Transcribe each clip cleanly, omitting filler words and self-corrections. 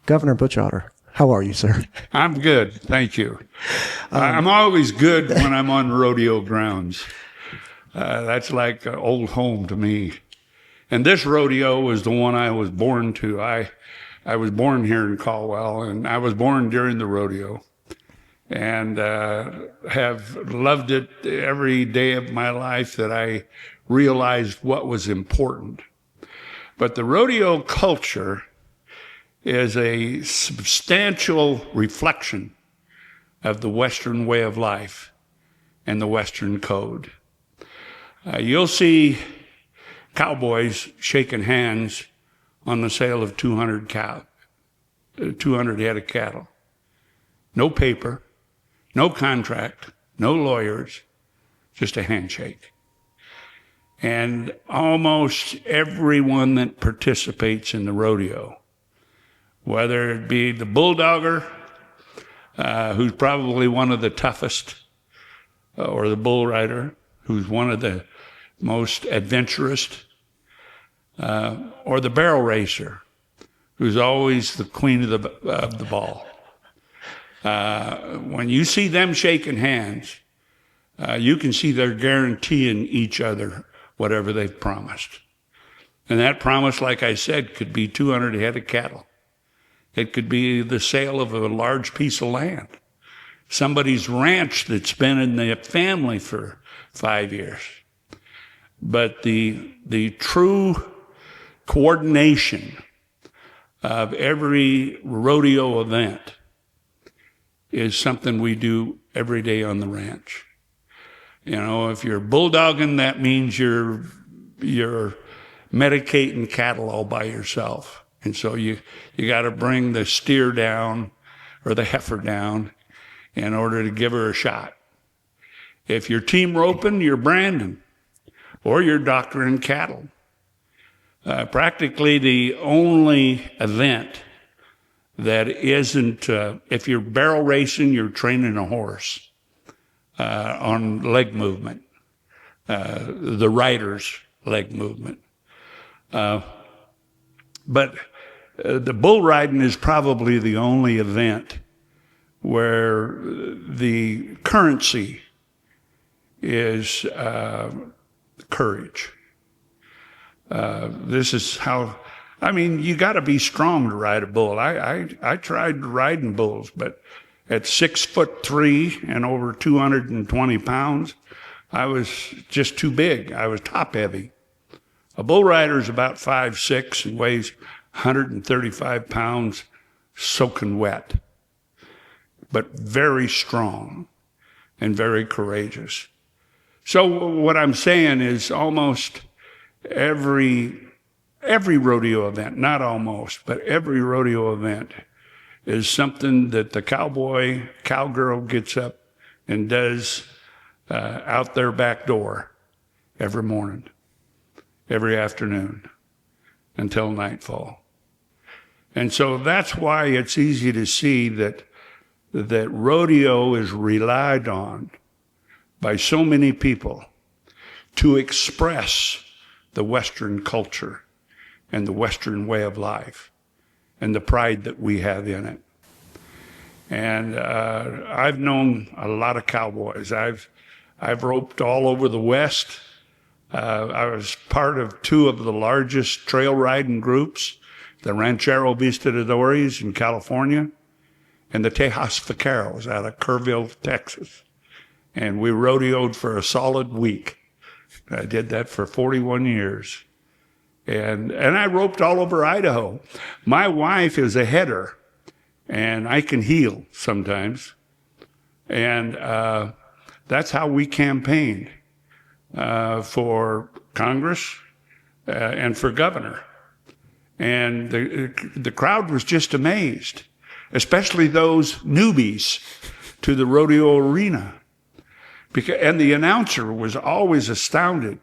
Governor Butch Otter, how are you, sir? I'm good, thank you. I'm always good when I'm on rodeo grounds. That's like old home to me. And this rodeo was the one I was born to. I was born here in Caldwell, and I was born during the rodeo, and have loved it every day of my life that I realized what was important. But the rodeo culture is a substantial reflection of the Western way of life and the Western code. You'll see cowboys shaking hands on the sale of 200 head of cattle. No paper, no contract, no lawyers, just a handshake. And almost everyone that participates in the rodeo, whether it be the bulldogger, who's probably one of the toughest, or the bull rider, who's one of the most adventurous, or the barrel racer, who's always the queen of the ball. When you see them shaking hands, you can see they're guaranteeing each other whatever they've promised. And that promise, like I said, could be 200 head of cattle. It could be the sale of a large piece of land, somebody's ranch that's been in the family for 5 years. But the true coordination of every rodeo event is something we do every day on the ranch. You know, if you're bulldogging, that means you're medicating cattle all by yourself. And so you got to bring the steer down or the heifer down in order to give her a shot. If you're team roping, you're branding, or you're doctoring cattle. Practically the only event that isn't, if you're barrel racing, you're training a horse on leg movement, the rider's leg movement. But the bull riding is probably the only event where the currency is courage. This is how, I mean, you got to be strong to ride a bull. I tried riding bulls, but at 6'3" and over 220 pounds, I was just too big. I was top heavy. A bull rider is about 5'6" and weighs 135 pounds, soaking wet, but very strong and very courageous. So what I'm saying is almost every rodeo event, not almost, but every rodeo event is something that the cowboy, cowgirl gets up and does out their back door every morning, every afternoon until nightfall. And so that's why it's easy to see that rodeo is relied on by so many people to express the Western culture and the Western way of life and the pride that we have in it. And I've known a lot of cowboys. I've roped all over the West. I was part of two of the largest trail riding groups, the Ranchero Vistadores in California and the Tejas Vaqueros out of Kerrville, Texas. And we rodeoed for a solid week. I did that for 41 years. And I roped all over Idaho. My wife is a header, and I can heel sometimes. And that's how we campaigned for Congress and for governor. And the crowd was just amazed, especially those newbies to the rodeo arena. And the announcer was always astounded.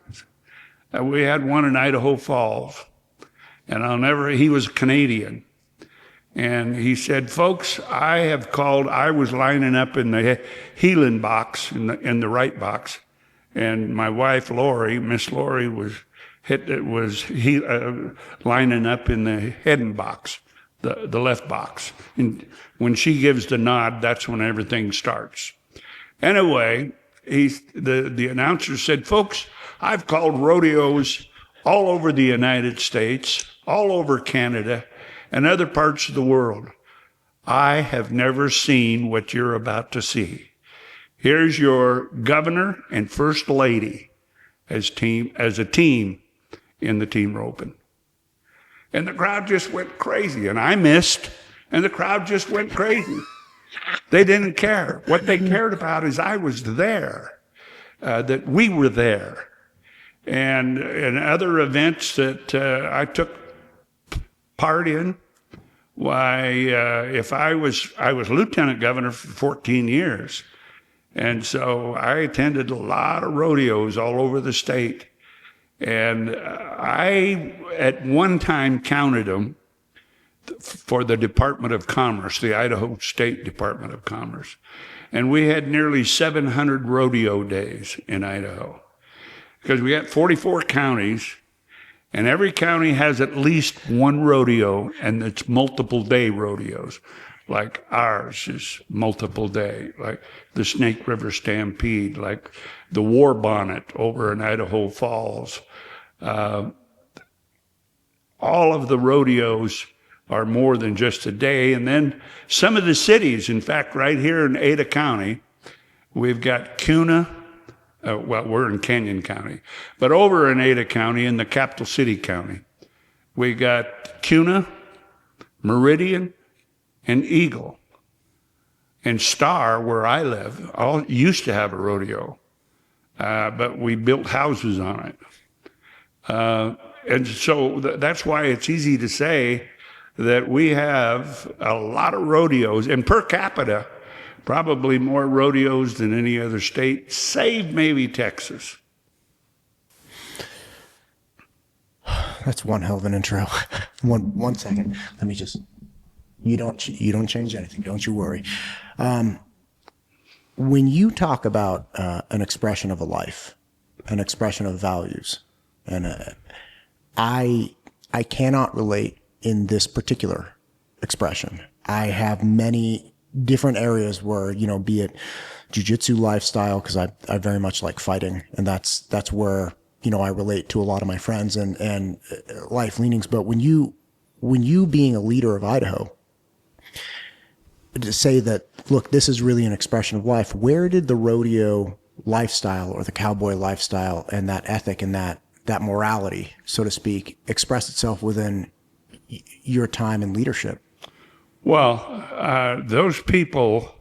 We had one in Idaho Falls, and he was Canadian. And he said, folks, I was lining up in the healing box, in the right box, and my wife, Miss Lori, was lining up in the heading box, the left box. And when she gives the nod, that's when everything starts. Anyway, the announcer said, folks, I've called rodeos all over the United States, all over Canada, and other parts of the world. I have never seen what you're about to see. Here's your governor and first lady as a team in the team roping. And the crowd just went crazy, and I missed, and the crowd just went crazy. They didn't care. What they cared about is I was there, that we were there. And other events that I took part in, why, if I was lieutenant governor for 14 years. And so I attended a lot of rodeos all over the state. And I, at one time, counted them for the Department of Commerce, the Idaho State Department of Commerce. And we had nearly 700 rodeo days in Idaho. Because we got 44 counties, and every county has at least one rodeo, and it's multiple day rodeos. Like ours is multiple day, like the Snake River Stampede, like the War Bonnet over in Idaho Falls. All of the rodeos are more than just a day. And then some of the cities, in fact, right here in Ada County, we've got Kuna. Well, we're in Canyon County, but over in Ada County, in the capital city county, we got Kuna, Meridian, and Eagle. And Star, where I live, all used to have a rodeo, but we built houses on it. And so that's why it's easy to say that we have a lot of rodeos, and per capita, probably more rodeos than any other state, save maybe Texas. That's one hell of an intro. One second. Let me just. You don't change anything. Don't you worry. When you talk about an expression of a life, an expression of values, and I cannot relate in this particular expression. I have many different areas where, be it jiu-jitsu lifestyle, because I very much like fighting, and that's where, I relate to a lot of my friends and life leanings. But when you being a leader of Idaho, to say that, look, this is really an expression of life, where did the rodeo lifestyle or the cowboy lifestyle and that ethic and that morality, so to speak, express itself within your time in leadership? Well, those people,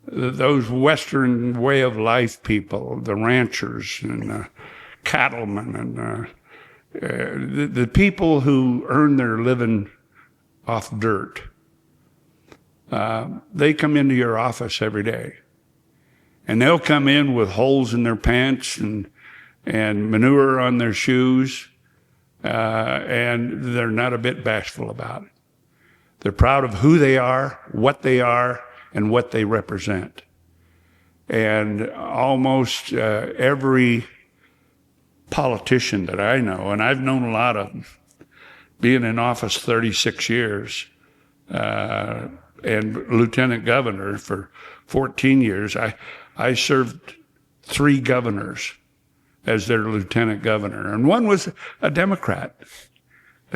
those Western way of life people, the ranchers and the cattlemen and the people who earn their living off dirt, they come into your office every day. And they'll come in with holes in their pants and manure on their shoes, and they're not a bit bashful about it. They're proud of who they are, and what they represent. And almost every politician that I know, and I've known a lot of them, being in office 36 years, and lieutenant governor for 14 years, I served 3 governors as their lieutenant governor. And one was a Democrat,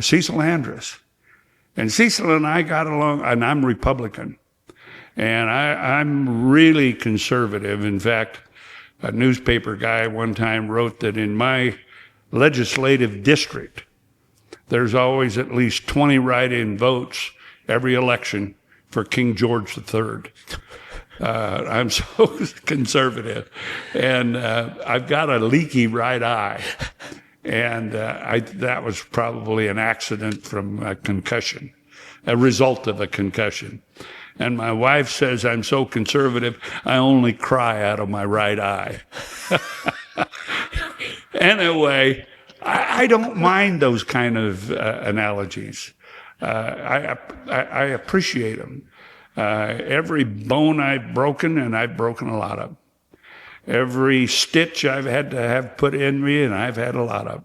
Cecil Andrus. And Cecil and I got along, and I'm Republican. And I'm really conservative. In fact, a newspaper guy one time wrote that in my legislative district, there's always at least 20 write-in votes every election for King George III. I'm so conservative. And I've got a leaky right eye. And that was probably an accident from a concussion, a result of a concussion. And my wife says I'm so conservative, I only cry out of my right eye. Anyway, I don't mind those kind of analogies. I appreciate them. Every bone I've broken, and I've broken a lot of them. Every stitch I've had to have put in me, and I've had a lot of them.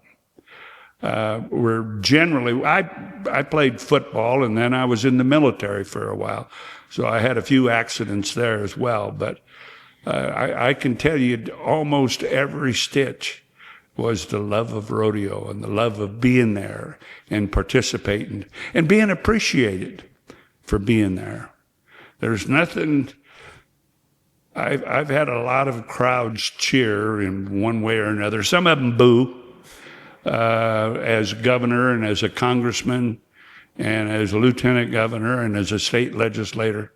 were generally, I played football and then I was in the military for a while. So I had a few accidents there as well. But I can tell you almost every stitch was the love of rodeo and the love of being there and participating and being appreciated for being there. There's nothing. I've had a lot of crowds cheer in one way or another. Some of them boo. As governor and as a congressman and as a lieutenant governor and as a state legislator.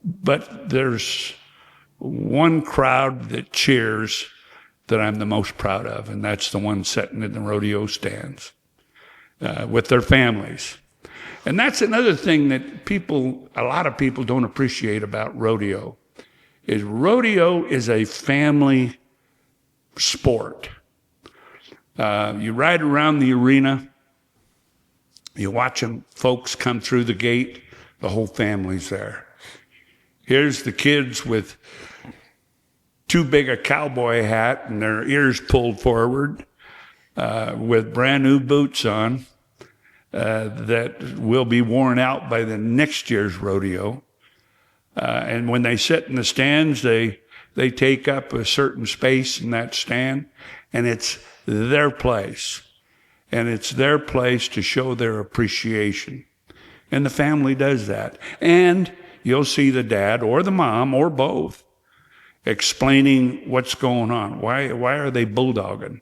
But there's one crowd that cheers that I'm the most proud of, and that's the one sitting in the rodeo stands with their families. And that's another thing that a lot of people don't appreciate about rodeo, is rodeo is a family sport. You ride around the arena, you watch them, folks come through the gate, the whole family's there. Here's the kids with too big a cowboy hat and their ears pulled forward, with brand new boots on that will be worn out by the next year's rodeo. And when they sit in the stands, they take up a certain space in that stand, and it's their place. And it's their place to show their appreciation. And the family does that. And you'll see the dad or the mom or both explaining what's going on. Why are they bulldogging?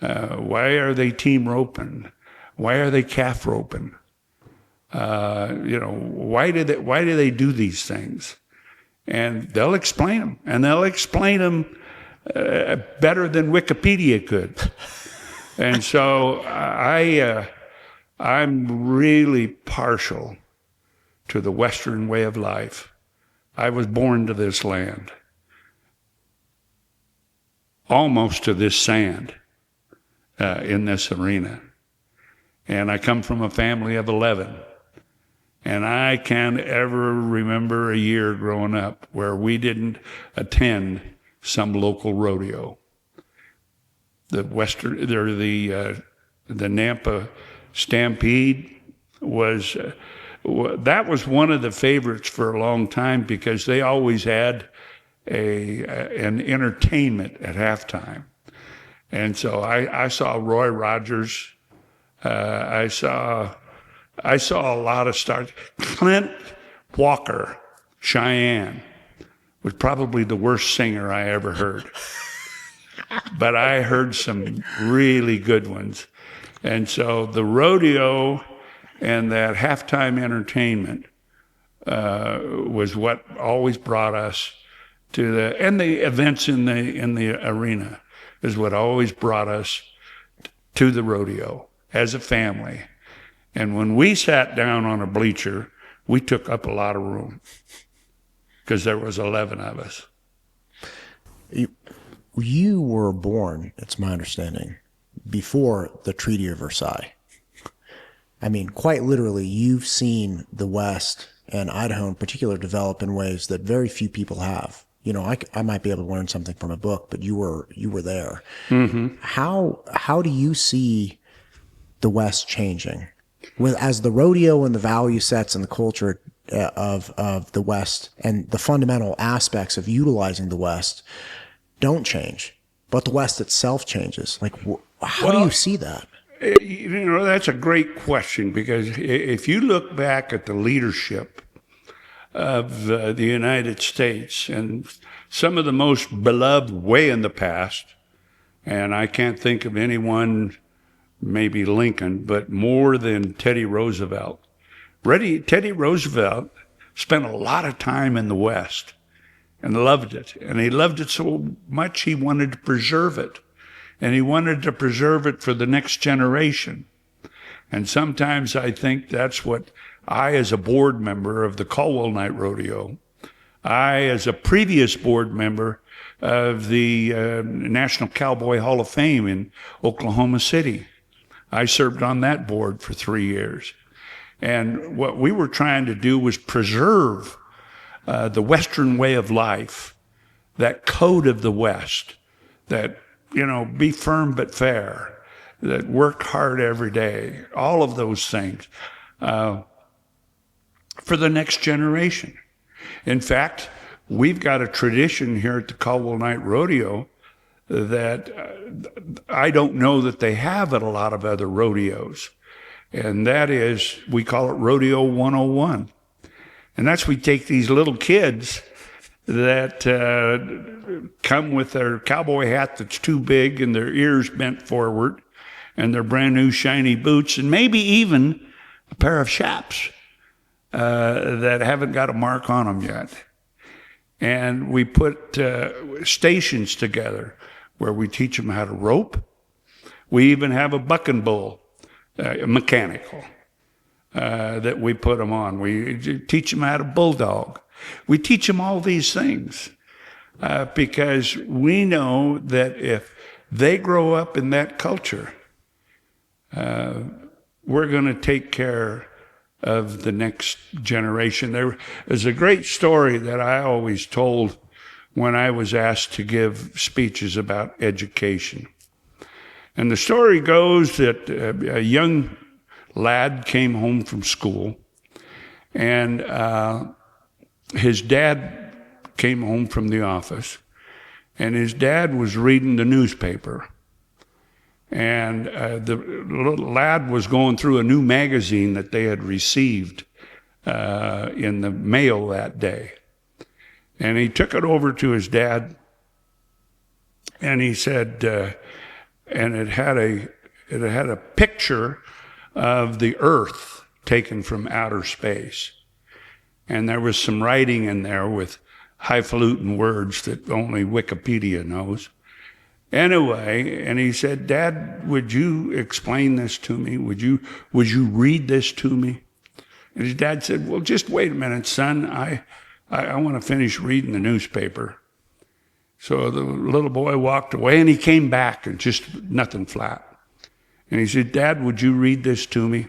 Why are they team roping? Why are they calf roping? Why do they do these things? And they'll explain them. And they'll explain them better than Wikipedia could. And so I'm really partial to the Western way of life. I was born to this land, almost to this sand in this arena. And I come from a family of 11. And I can't ever remember a year growing up where we didn't attend some local rodeo. The Nampa Stampede was one of the favorites for a long time because they always had an entertainment at halftime. And so I saw Roy Rogers. I saw a lot of stars. Clint Walker, Cheyenne, was probably the worst singer I ever heard. But I heard some really good ones. And so the rodeo and that halftime entertainment was what always brought us to the events in the arena is what always brought us to the rodeo as a family. And when we sat down on a bleacher, we took up a lot of room because there was 11 of us. You were born, it's my understanding, before the Treaty of Versailles. I mean, quite literally, you've seen the West and Idaho in particular develop in ways that very few people have. You know, I might be able to learn something from a book, but you were there. Mm-hmm. How do you see the West changing as the rodeo and the value sets and the culture of the West and the fundamental aspects of utilizing the West don't change, but the West itself changes? Like, how do you see that? That's a great question, because if you look back at the leadership of the United States and some of the most beloved way in the past, and I can't think of anyone, maybe Lincoln, but more than Teddy Roosevelt. Teddy Roosevelt spent a lot of time in the West and loved it. And he loved it so much he wanted to preserve it. And he wanted to preserve it for the next generation. And sometimes I think that's what I, as a board member of the Caldwell Night Rodeo, I, as a previous board member of the National Cowboy Hall of Fame in Oklahoma City, I served on that board for 3 years. And what we were trying to do was preserve the Western way of life, that code of the West, that, be firm but fair, that work hard every day, all of those things, for the next generation. In fact, we've got a tradition here at the Caldwell Night Rodeo that I don't know that they have at a lot of other rodeos. And that is, we call it Rodeo 101. And that's we take these little kids that come with their cowboy hat that's too big and their ears bent forward and their brand new shiny boots and maybe even a pair of chaps that haven't got a mark on them yet. And we put stations together where we teach them how to rope. We even have a bucking bull, mechanical, that we put them on. We teach them how to bulldog. We teach them all these things because we know that if they grow up in that culture, we're going to take care of the next generation. There is a great story that I always told when I was asked to give speeches about education. And the story goes that a young lad came home from school, and his dad came home from the office, and his dad was reading the newspaper. And the little lad was going through a new magazine that they had received in the mail that day. And he took it over to his dad, and he said, and it had a picture of the Earth taken from outer space. And there was some writing in there with highfalutin words that only Wikipedia knows. Anyway, and he said, "Dad, would you explain this to me? Would you read this to me?" And his dad said, "Well, just wait a minute, son. I want to finish reading the newspaper." So the little boy walked away, and he came back, and just nothing flat. And he said, "Dad, would you read this to me?"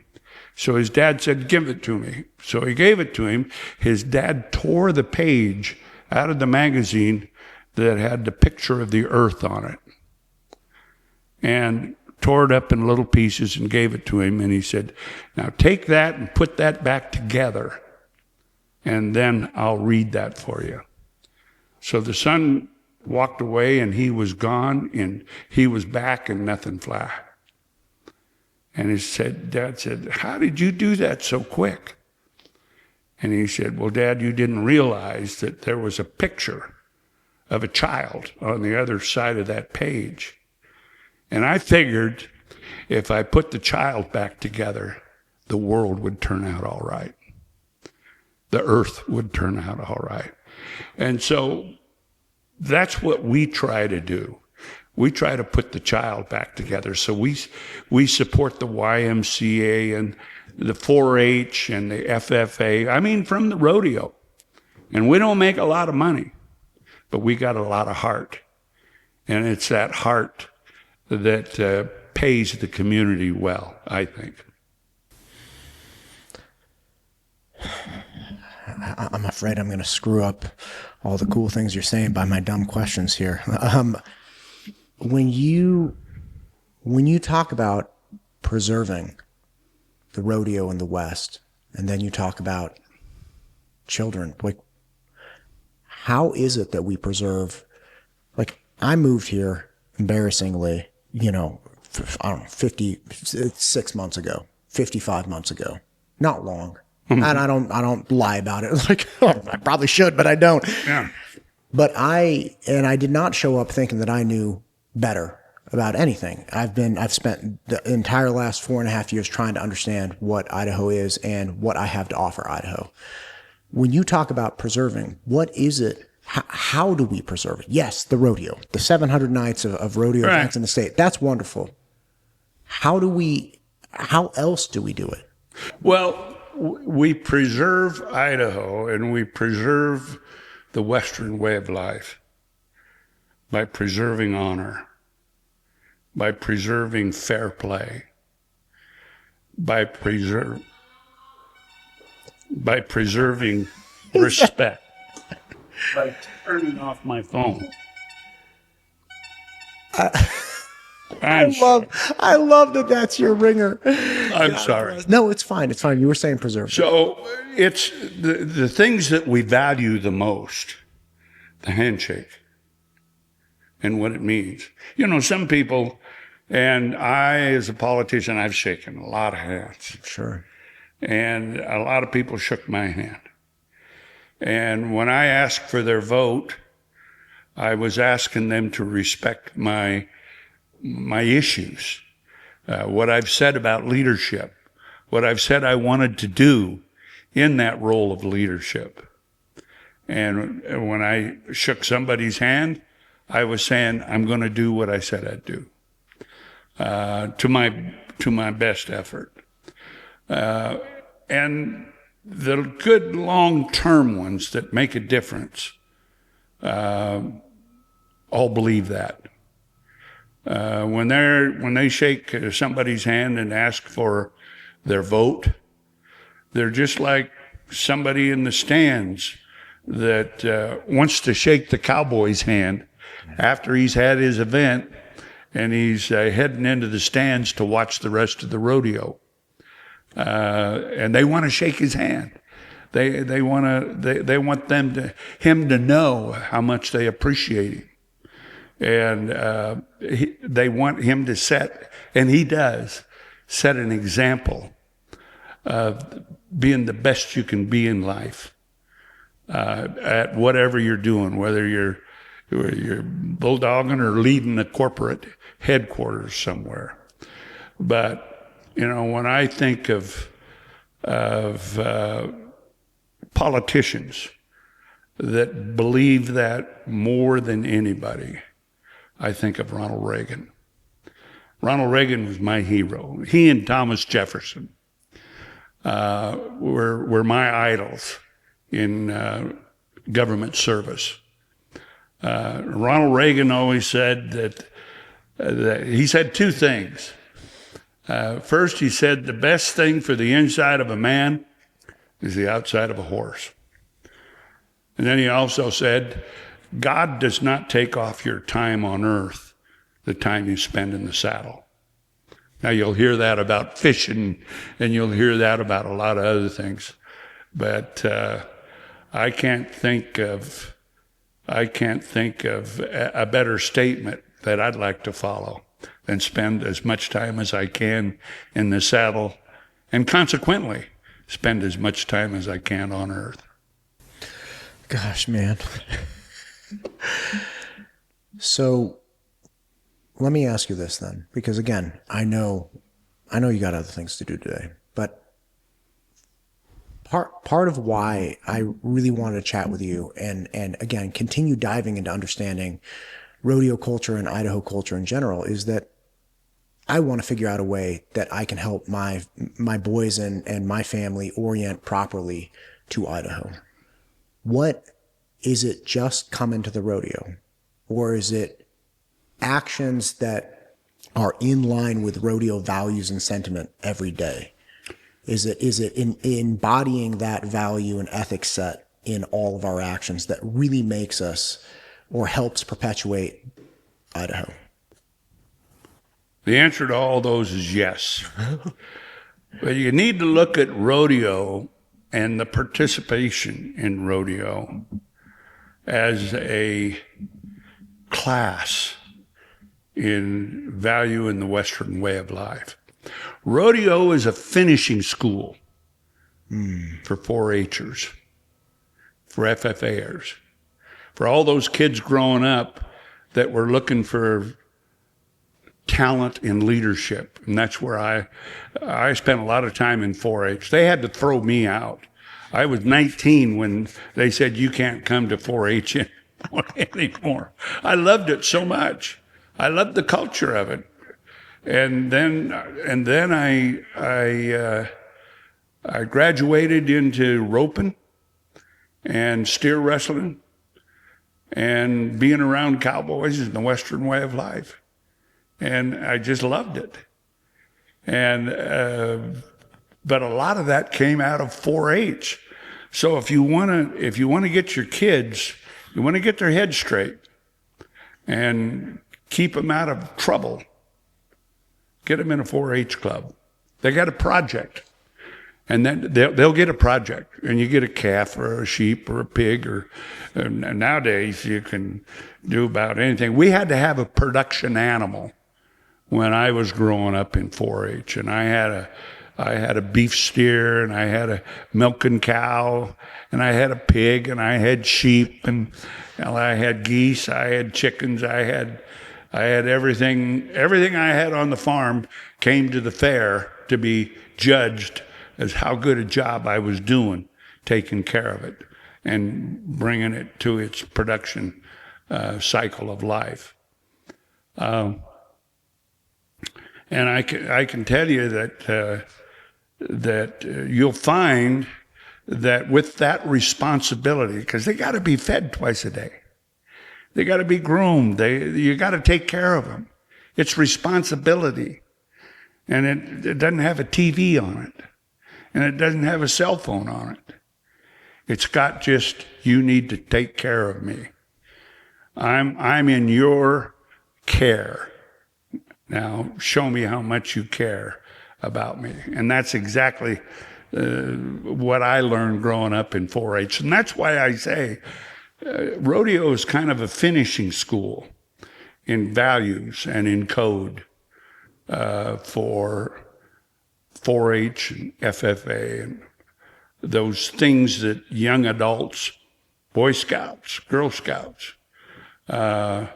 So his dad said, "Give it to me." So he gave it to him. His dad tore the page out of the magazine that had the picture of the Earth on it, and tore it up in little pieces and gave it to him. And he said, "Now take that and put that back together, and then I'll read that for you." So the son walked away, and he was gone, and he was back, and nothing flat. And Dad said, "How did you do that so quick?" And he said, "Well, Dad, you didn't realize that there was a picture of a child on the other side of that page. And I figured if I put the child back together, the world would turn out all right. The Earth would turn out all right." And so that's what we try to do. We try to put the child back together. So we support the YMCA and the 4-H and the FFA. I mean, from the rodeo. And we don't make a lot of money, but we got a lot of heart. And it's that heart that pays the community well, I think. I'm afraid I'm going to screw up all the cool things you're saying by my dumb questions here. When you talk about preserving the rodeo in the West, and then you talk about children, like, how is it that we preserve? Like, I moved here embarrassingly, I don't know, 56 months ago, 55 months ago, not long. And I don't lie about it. Like, I probably should, but I don't. Yeah. But I did not show up thinking that I knew better about anything. I've spent the entire last 4.5 years trying to understand what Idaho is and what I have to offer Idaho. When you talk about preserving, what is it? How do we preserve it? Yes, the rodeo, the 700 nights of rodeo events in the state. That's wonderful. How else do we do it? Well, we preserve Idaho, and we preserve the Western way of life by preserving honor, by preserving fair play, by preserving respect, by turning off my phone. I love that that's your ringer. I'm sorry. No, it's fine. It's fine. You were saying preserve. So it's the things that we value the most, the handshake and what it means. You know, some people, and I, as a politician, I've shaken a lot of hands. Sure. And a lot of people shook my hand. And when I asked for their vote, I was asking them to respect my issues, what I've said about leadership, what I've said I wanted to do in that role of leadership. And when I shook somebody's hand, I was saying, I'm going to do what I said I'd do, to my best effort. And the good long-term ones that make a difference, all believe that. When they shake somebody's hand and ask for their vote, they're just like somebody in the stands that wants to shake the cowboy's hand after he's had his event and he's heading into the stands to watch the rest of the rodeo. And they want to shake his hand. They want him to know how much they appreciate him. And they want him to set, and he does, set an example of being the best you can be in life at whatever you're doing, whether you're bulldogging or leading a corporate headquarters somewhere. But, you know, when I think of politicians that believe that more than anybody, I think of Ronald Reagan. Ronald Reagan was my hero. He and Thomas Jefferson were my idols in government service. Ronald Reagan always said that he said two things. First, he said the best thing for the inside of a man is the outside of a horse. And then he also said, God does not take off your time on earth the time you spend in the saddle. Now, you'll hear that about fishing, and you'll hear that about a lot of other things. But I can't think of a better statement that I'd like to follow than spend as much time as I can in the saddle, and consequently, spend as much time as I can on earth. Gosh, man. So let me ask you this then, because again, I know you got other things to do today, but part of why I really wanted to chat with you and again, continue diving into understanding rodeo culture and Idaho culture in general is that I want to figure out a way that I can help my boys and my family orient properly to Idaho. What is it, just coming to the rodeo, or is it actions that are in line with rodeo values and sentiment every day? Is it embodying that value and ethics set in all of our actions that really makes us or helps perpetuate Idaho? The answer to all those is yes. But you need to look at rodeo and the participation in rodeo as a class in value in the Western way of life. Rodeo is a finishing school for 4-H'ers, for FFA'ers, for all those kids growing up that were looking for talent in leadership. And that's where I spent a lot of time in 4-H. They had to throw me out. I was 19 when they said, you can't come to 4-H anymore. I loved it so much. I loved the culture of it. And then I graduated into roping and steer wrestling and being around cowboys in the Western way of life. And I just loved it. And but a lot of that came out of 4-H. So if you want to get your kids, you want to get their heads straight and keep them out of trouble, get them in a 4-H club. They got a project. And then they'll get a project, and you get a calf or a sheep or a pig, and nowadays you can do about anything. We had to have a production animal when I was growing up in 4-H, and I had a beef steer, and I had a milking cow, and I had a pig, and I had sheep, and I had geese, I had chickens, I had everything. Everything I had on the farm came to the fair to be judged as how good a job I was doing, taking care of it and bringing it to its production cycle of life. And I can tell you that you'll find that with that responsibility, because they got to be fed twice a day, they got to be groomed, you got to take care of them. It's responsibility, and it doesn't have a TV on it. And it doesn't have a cell phone on it. It's got just, you need to take care of me. I'm in your care. Now, show me how much you care about me. And that's exactly what I learned growing up in 4-H. And that's why I say rodeo is kind of a finishing school in values and in code for 4-H and FFA and those things that young adults, Boy Scouts, Girl Scouts. I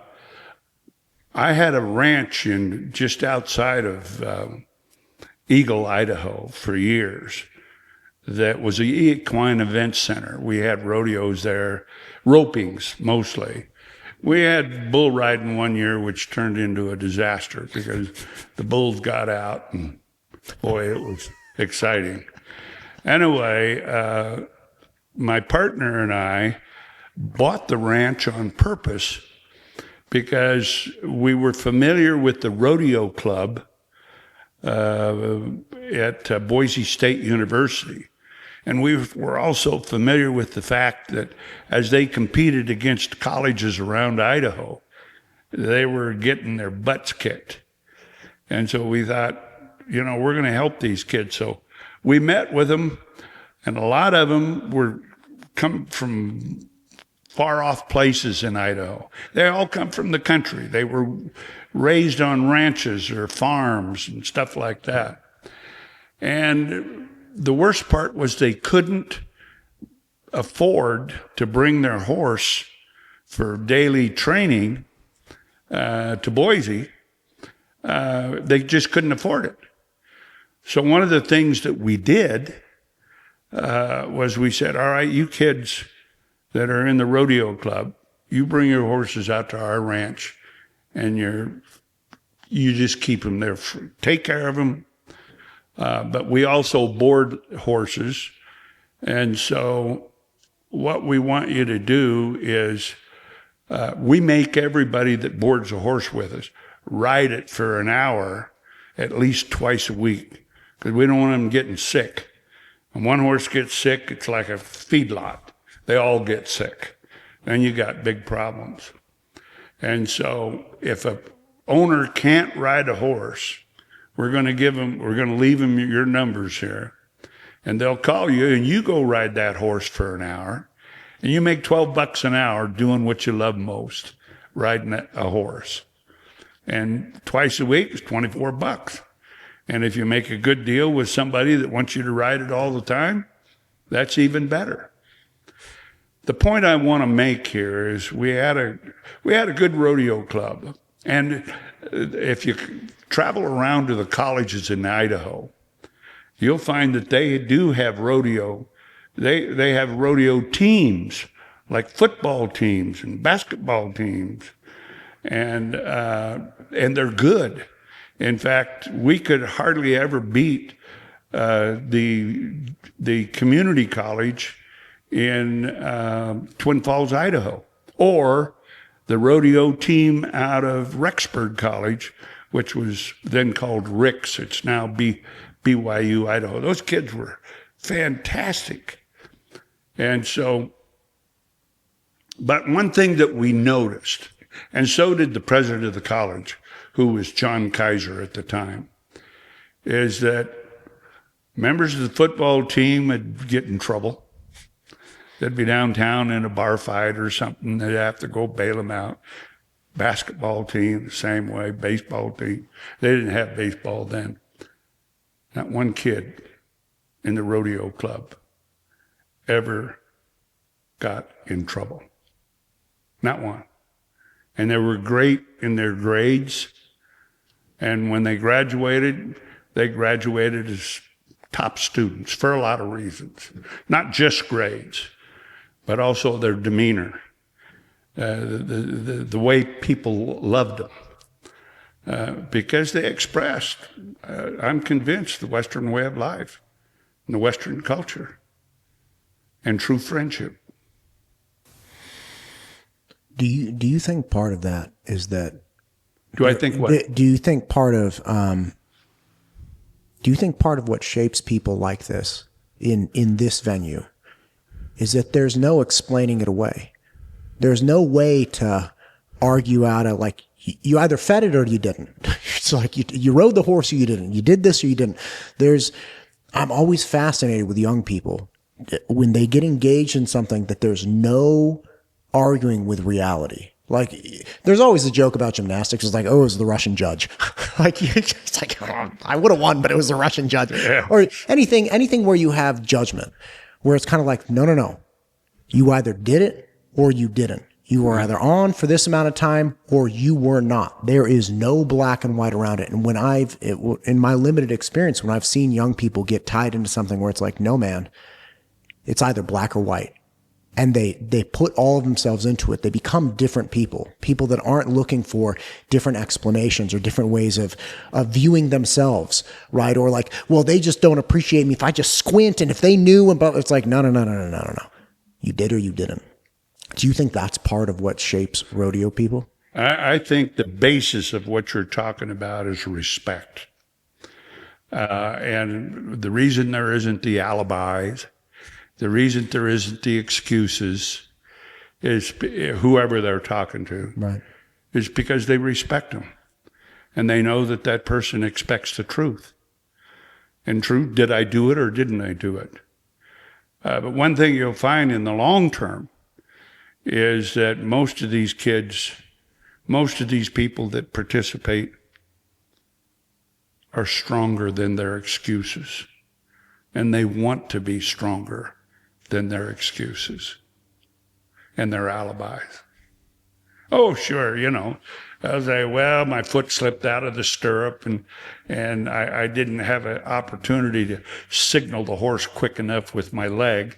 had a ranch just outside of Eagle, Idaho for years that was a equine event center. We had rodeos there, ropings mostly. We had bull riding one year, which turned into a disaster because the bulls got out and boy, it was exciting. Anyway, my partner and I bought the ranch on purpose because we were familiar with the rodeo club at Boise State University. And we were also familiar with the fact that as they competed against colleges around Idaho, they were getting their butts kicked. And so we thought, we're going to help these kids. So we met with them, and a lot of them come from far off places in Idaho. They all come from the country. They were raised on ranches or farms and stuff like that. And the worst part was they couldn't afford to bring their horse for daily training to Boise. They just couldn't afford it. So one of the things that we did was we said, all right, you kids that are in the rodeo club, you bring your horses out to our ranch, and you just keep them there. Take care of them. But we also board horses. And so what we want you to do is we make everybody that boards a horse with us ride it for an hour at least twice a week, because we don't want them getting sick. When one horse gets sick, it's like a feedlot. They all get sick. Then you got big problems. And so if a owner can't ride a horse, we're going to leave them your numbers here, and they'll call you, and you go ride that horse for an hour, and you make $12 an hour doing what you love most, riding a horse. And twice a week is $24. And if you make a good deal with somebody that wants you to ride it all the time, that's even better. The point I want to make here is we had a good rodeo club. And if you travel around to the colleges in Idaho, you'll find that they do have rodeo. They have rodeo teams, like football teams and basketball teams, and they're good. In fact, we could hardly ever beat the community college in Twin Falls, Idaho, or the rodeo team out of Rexburg College, which was then called Ricks. It's now BYU, Idaho. Those kids were fantastic. And so, but one thing that we noticed, and so did the president of the college, who was John Kaiser at the time, is that members of the football team would get in trouble. They'd be downtown in a bar fight or something. They'd have to go bail them out. Basketball team, the same way. Baseball team. They didn't have baseball then. Not one kid in the rodeo club ever got in trouble. Not one. And they were great in their grades. And when they graduated as top students for a lot of reasons. Not just grades, but also their demeanor, the way people loved them. Because they expressed, I'm convinced, the Western way of life and the Western culture and true friendship. Do you think part of that is that? Do I think what? Do you think part of what shapes people like this in this venue is that there's no explaining it away? There's no way to argue out of, like, you either fed it or you didn't. It's like you rode the horse or you didn't. You did this or you didn't. I'm always fascinated with young people when they get engaged in something that there's no arguing with reality. Like, there's always a joke about gymnastics. It's like, oh, it was the Russian judge. Like, it's like, oh, I would have won, but it was the Russian judge. Yeah. Or anything where you have judgment, where it's kind of like, no. You either did it or you didn't. You were either on for this amount of time or you were not. There is no black and white around it. And when in my limited experience, when I've seen young people get tied into something where it's like, no, man, it's either black or white. And they put all of themselves into it. They become different people that aren't looking for different explanations or different ways of viewing themselves, right? Or like, well, they just don't appreciate me if I just squint and if they knew, but it's like, no. You did or you didn't. Do you think that's part of what shapes rodeo people? I think the basis of what you're talking about is respect. And the reason there isn't the alibis, the reason there isn't the excuses is whoever they're talking to, right, is because they respect them. And they know that that person expects the truth. And truth, did I do it or didn't I do it? But one thing you'll find in the long term is that most of these kids, most of these people that participate are stronger than their excuses. And they want to be stronger than their excuses and their alibis. Oh, sure, I'll say, well, my foot slipped out of the stirrup and I didn't have an opportunity to signal the horse quick enough with my leg.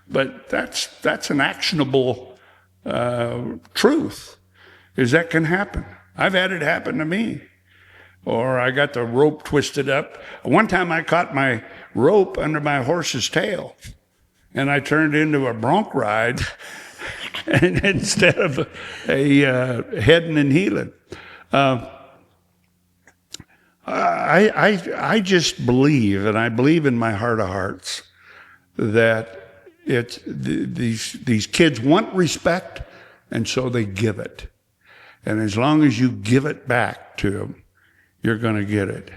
But that's an actionable truth, is that can happen. I've had it happen to me. Or I got the rope twisted up. One time I caught my rope under my horse's tail and I turned into a bronc ride and instead of a heading and heeling. I just believe, and I believe in my heart of hearts, that these kids want respect, and so they give it. And as long as you give it back to them, you're going to get it.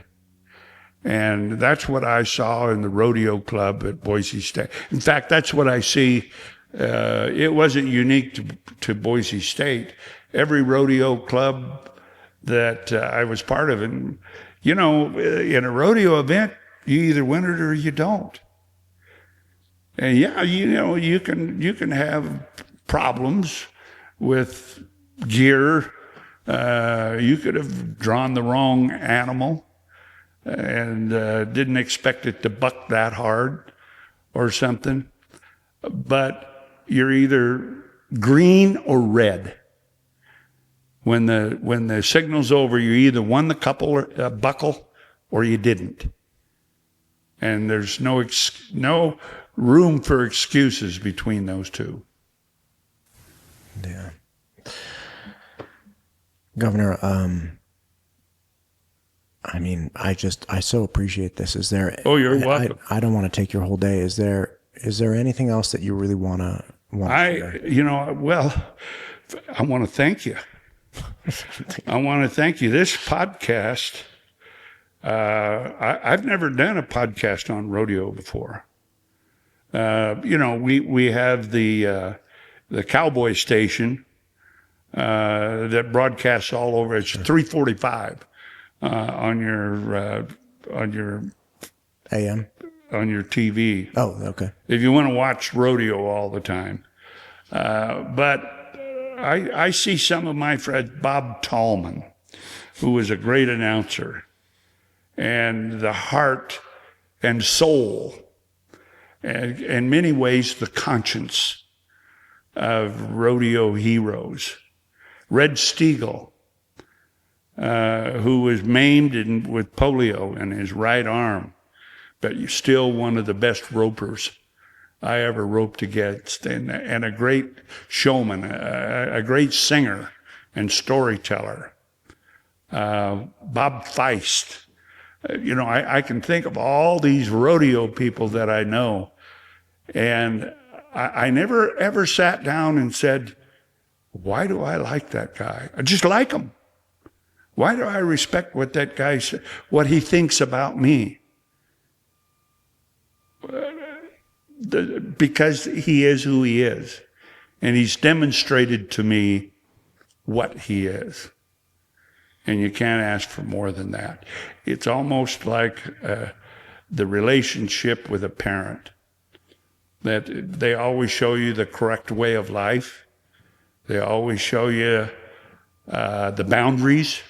And that's what I saw in the rodeo club at Boise State. In fact, that's what I see. It wasn't unique to Boise State. Every rodeo club that I was part of, and in a rodeo event, you either win it or you don't. And yeah, you can have problems with gear. You could have drawn the wrong animal and didn't expect it to buck that hard or something. But you're either green or red. When the signal's over, you either won the buckle or you didn't. And there's no room for excuses between those two. Yeah. Governor, I so appreciate this. Is there? Oh, you're welcome. I don't want to take your whole day. Is there anything else that you really want to share? I want to thank you. I want to thank you. This podcast, I've never done a podcast on rodeo before. We have the cowboy station that broadcasts all over. It's 345 on your AM. on your TV. Oh, okay. If you want to watch rodeo all the time. But I see some of my friends, Bob Tallman, who was a great announcer, and the heart and soul, and in many ways the conscience of rodeo heroes. Red Stiegel, who was maimed with polio in his right arm, but still one of the best ropers I ever roped against, and a great showman, a great singer and storyteller. Bob Feist. I can think of all these rodeo people that I know, and I never ever sat down and said, why do I like that guy? I just like him. Why do I respect what that guy said, what he thinks about me? Because he is who he is, and he's demonstrated to me what he is, and you can't ask for more than that. It's almost like the relationship with a parent, that they always show you the correct way of life. They always show you the boundaries.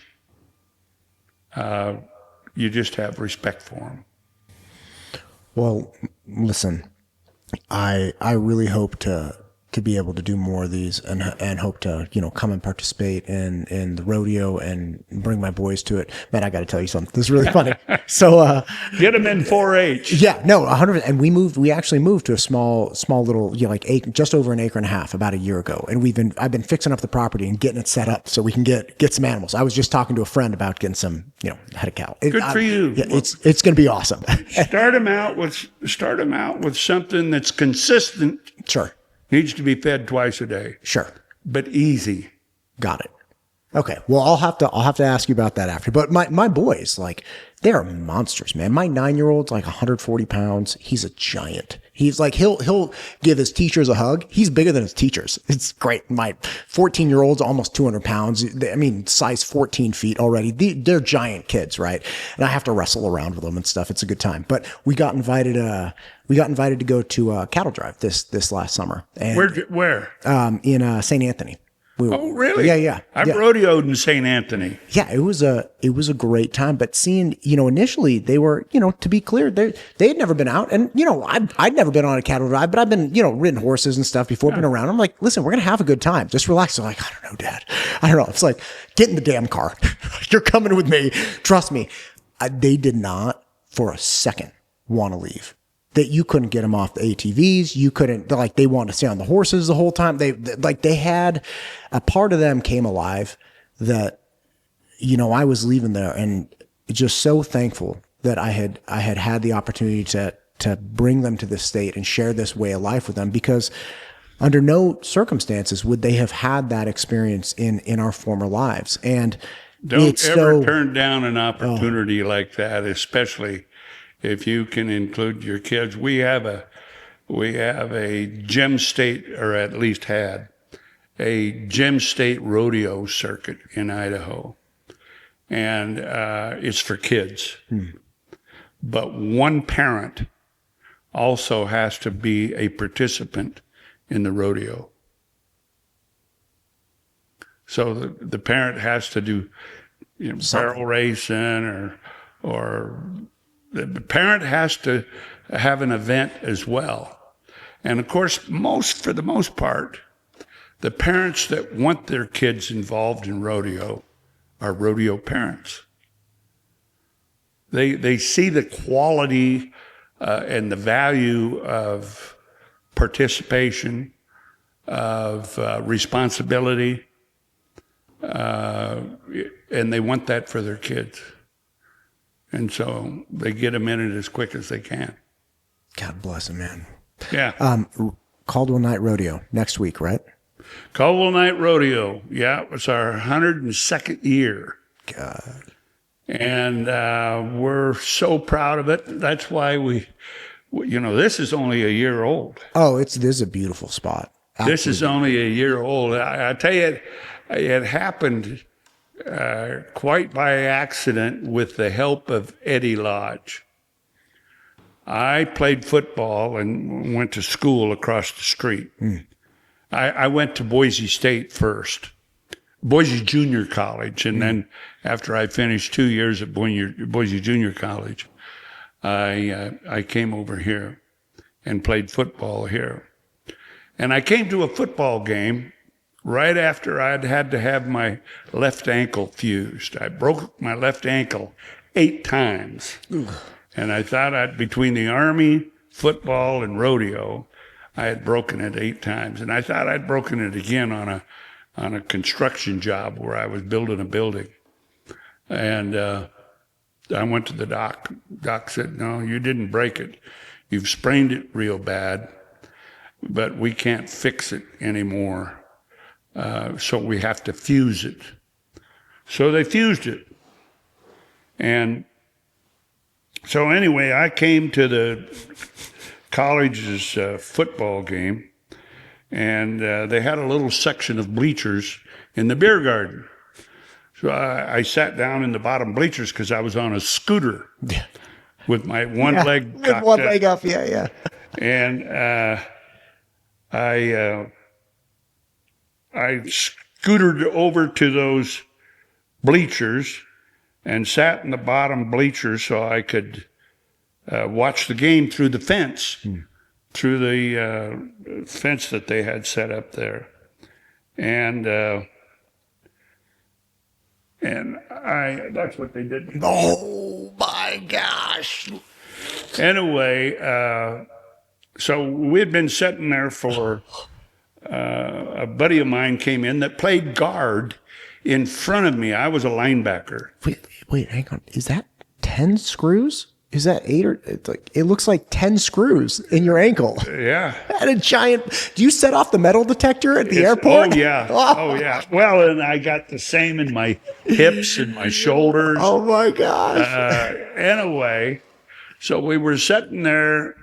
You just have respect for them. Well, listen, I really hope to be able to do more of these, and hope to, come and participate in the rodeo and bring my boys to it. Man, I got to tell you something. This is really funny. So, get them in 4-H. Yeah, no, 100%. And we actually moved to a small little, just over an acre and a half about a year ago. And I've been fixing up the property and getting it set up so we can get some animals. I was just talking to a friend about getting some, head of cattle. Good for you. Yeah, it's going to be awesome. Start them out with something that's consistent. Sure. Needs to be fed twice a day. Sure. But easy. Got it. Okay. Well, I'll have to ask you about that after. But my boys, they are monsters, man. My 9-year-old's 140 pounds. He's a giant. He's he'll give his teachers a hug. He's bigger than his teachers. It's great. My 14-year-old's almost 200 pounds. I mean, size 14 feet already. They're giant kids, right? And I have to wrestle around with them and stuff. It's a good time. But we got invited to go to a cattle drive this last summer. And, where? In St. Anthony. Oh, really? Yeah. I've rodeoed in St. Anthony. Yeah, it was a great time. But seeing, initially they were, to be clear, they had never been out, and I'd never been on a cattle drive, but I've been, ridden horses and stuff before, been around. I'm like, listen, we're gonna have a good time. Just relax. They're like, I don't know, Dad. I don't know. It's like, get in the damn car. You're coming with me. Trust me. They did not for a second want to leave. That you couldn't get them off the ATVs. You couldn't, they wanted to stay on the horses the whole time. They had a part of them came alive that, I was leaving there, and just so thankful that I had the opportunity to bring them to this state and share this way of life with them, because under no circumstances would they have had that experience in our former lives. And don't ever turn down an opportunity like that, especially if you can include your kids. We have a gem state, or at least had a gem state rodeo circuit in Idaho, and it's for kids. But one parent also has to be a participant in the rodeo. So the parent has to do barrel racing, or the parent has to have an event as well. And of course, for the most part, the parents that want their kids involved in rodeo are rodeo parents. They see the quality and the value of participation, of responsibility, and they want that for their kids. And so they get them in it as quick as they can. God bless them, man. Yeah. Caldwell Night Rodeo next week, right? Caldwell Night Rodeo. Yeah, it's our 102nd year. God. And we're so proud of it. That's why this is only a year old. Oh, this is a beautiful spot. Absolutely. This is only a year old. I tell you, it happened quite by accident with the help of Eddie Lodge. I played football and went to school across the street. I went to Boise State first, Boise Junior College, and then after I finished 2 years at Boise Junior College, I came over here and played football here. And I came to a football game right after I'd had to have my left ankle fused. I broke my left ankle 8 times. And I thought between the Army, football, and rodeo, I had broken it 8 times. And I thought I'd broken it again on a construction job where I was building a building. And I went to the doc. Doc said, "No, you didn't break it. You've sprained it real bad, but we can't fix it anymore. So we have to fuse it." So they fused it. And so anyway, I came to the college's football game, and they had a little section of bleachers in the beer garden. So I sat down in the bottom bleachers because I was on a scooter with my one leg with one leg up. Yeah. And I scootered over to those bleachers and sat in the bottom bleachers so I could watch the game through the fence, through the fence that they had set up there. And that's what they did. Oh my gosh. Anyway, so we'd been sitting there for, a buddy of mine came in that played guard in front of me. I was a linebacker. Wait, hang on. Is that 10 screws? Is that 8 or it looks like 10 screws in your ankle? Yeah. And a giant. Do you set off the metal detector at the airport? Oh yeah. Oh yeah. Well, and I got the same in my hips and my shoulders. Oh my gosh. Anyway, so we were sitting there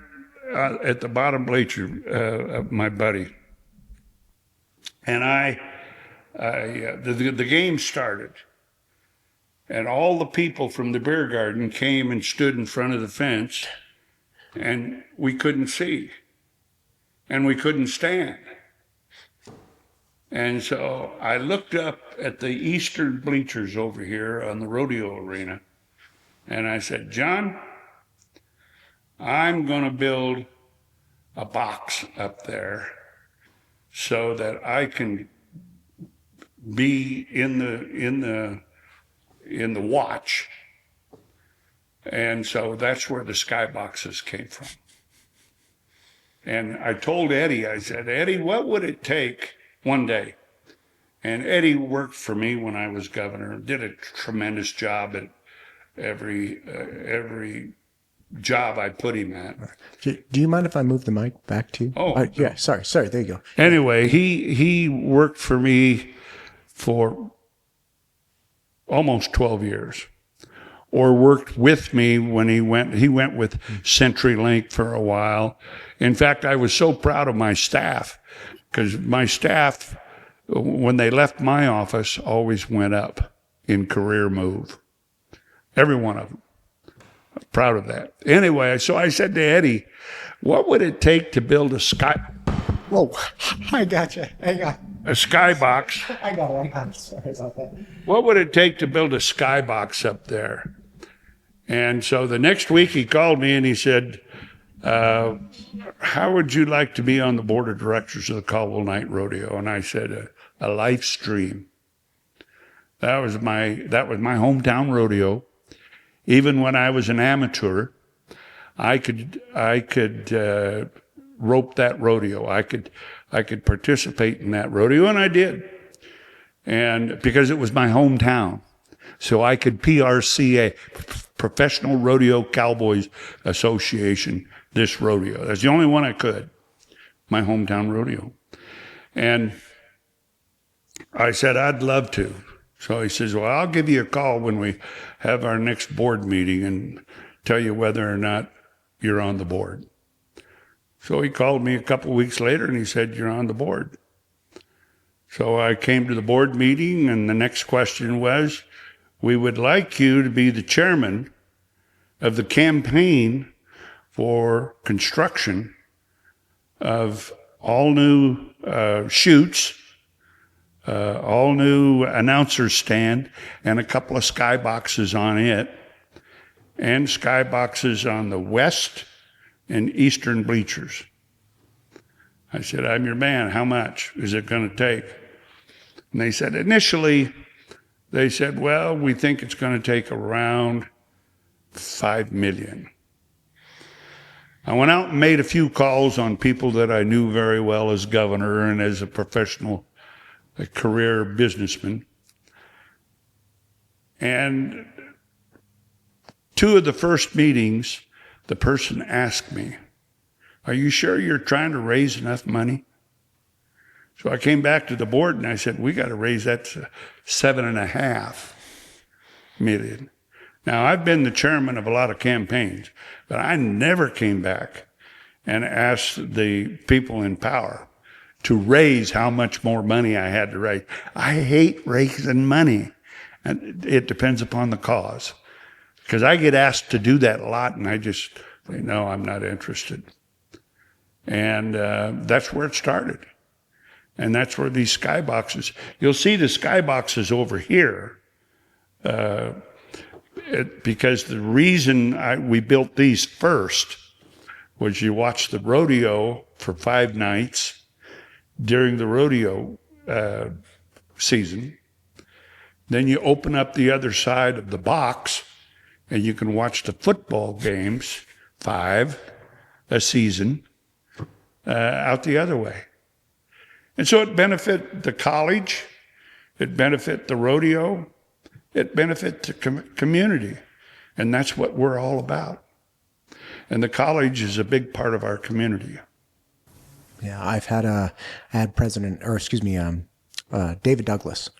at the bottom bleacher of my buddy, and the game started. And all the people from the beer garden came and stood in front of the fence, and we couldn't see, and we couldn't stand. And so I looked up at the eastern bleachers over here on the rodeo arena, and I said, "John, I'm going to build a box up there so that I can be in the watch." And so that's where the skyboxes came from. And I told Eddie, I said, "Eddie, what would it take one day?" And Eddie worked for me when I was governor, did a tremendous job at every job I put him at. Do you mind if I move the mic back to you? Oh, yeah. Sorry. There you go. Anyway, he worked for me for almost 12 years, or worked with me when he went with CenturyLink for a while. In fact, I was so proud of my staff, because my staff, when they left my office, always went up in career move. Every one of them. Proud of that. Anyway, so I said to Eddie, "What would it take to build a Whoa, I gotcha. Hang on. a skybox? I got it. Sorry about that. What would it take to build a skybox up there?" And so the next week he called me and he said, "How would you like to be on the board of directors of the Caldwell Night Rodeo?" And I said, a live stream. That was my hometown rodeo. Even when I was an amateur, I could rope that rodeo. I could participate in that rodeo, and I did. And because it was my hometown, so I could PRCA, Professional Rodeo Cowboys Association, this rodeo. That's the only one I could, my hometown rodeo. And I said, "I'd love to." So he says, well, I'll give you a call when we have our next board meeting and tell you whether or not you're on the board. So he called me a couple of weeks later and he said, you're on the board. So I came to the board meeting, and the next question was, we would like you to be the chairman of the campaign for construction of all new chutes, all new announcer stand, and a couple of skyboxes on it, and skyboxes on the west and eastern bleachers. I said, I'm your man. How much is it going to take? And they said, initially, they said, well, we think it's going to take around $5 million. I went out and made a few calls on people that I knew very well as governor and as a professional, a career businessman. And two of the first meetings, the person asked me, are you sure you're trying to raise enough money? So I came back to the board and I said, we got to raise that to $7.5 million. Now, I've been the chairman of a lot of campaigns, but I never came back and asked the people in power to raise how much more money I had to raise. I hate raising money, and it depends upon the cause. Because I get asked to do that a lot, and I just say, no, I'm not interested. And that's where it started. And that's where these skyboxes, you'll see the skyboxes over here, because the reason we built these first was you watch the rodeo for 5 nights during the rodeo season. Then you open up the other side of the box and you can watch the football games, 5 a season, out the other way. And so it benefit the college, it benefit the rodeo, it benefit the community. And that's what we're all about. And the college is a big part of our community. Yeah, I had David Douglas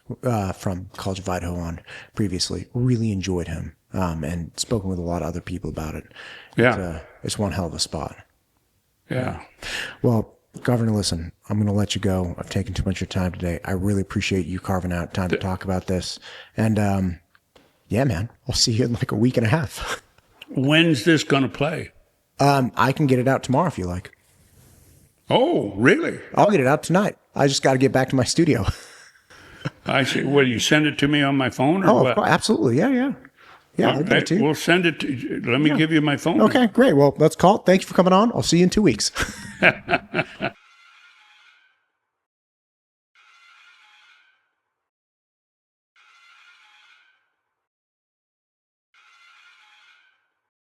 from College of Idaho on previously. Really enjoyed him, and spoken with a lot of other people about it. Yeah. It's one hell of a spot. Yeah. Well, Governor, listen, I'm going to let you go. I've taken too much of your time today. I really appreciate you carving out time to talk about this. And yeah, man, I'll see you in like a week and a half. When's this going to play? I can get it out tomorrow if you like. Oh, really? I'll get it out tonight. I just got to get back to my studio. I see. Will you send it to me on my phone or what? Of course, absolutely. Yeah. I'll get it to you. We'll send it to you. Let me give you my phone. Okay, great. Well, let's call it. Thank you for coming on. I'll see you in 2 weeks.